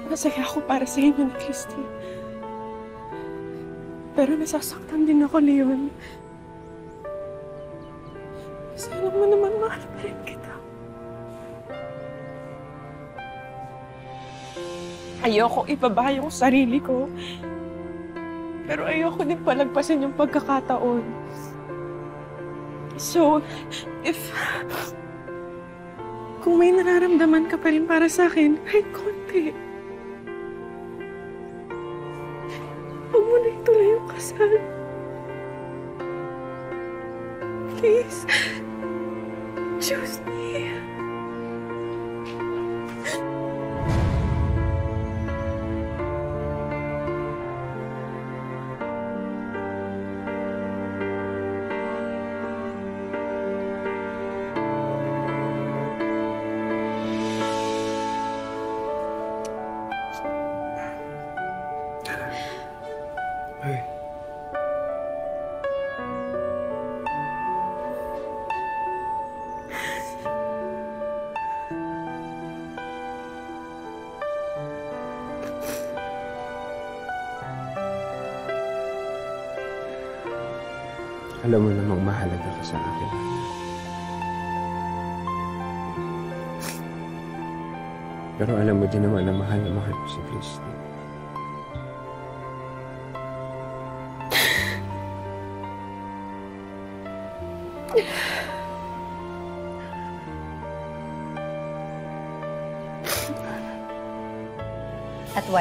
Masaya ako para sa inyo ni Christy. Pero nasasaktan din ako, Leon. Kasi alam mo naman, mahal pa rin kita. Ayoko ibaba yung sarili ko. Pero ayoko din palagpasin yung pagkakataon. So, kung may nararamdaman ka pa rin para sa akin, kahit konti, huwag mo na ituloy yung kasal. Please, choose me. Ay. Alam mo namang mahalaga ka sa akin. Pero alam mo din naman na mahal ko si Christy. Yeah.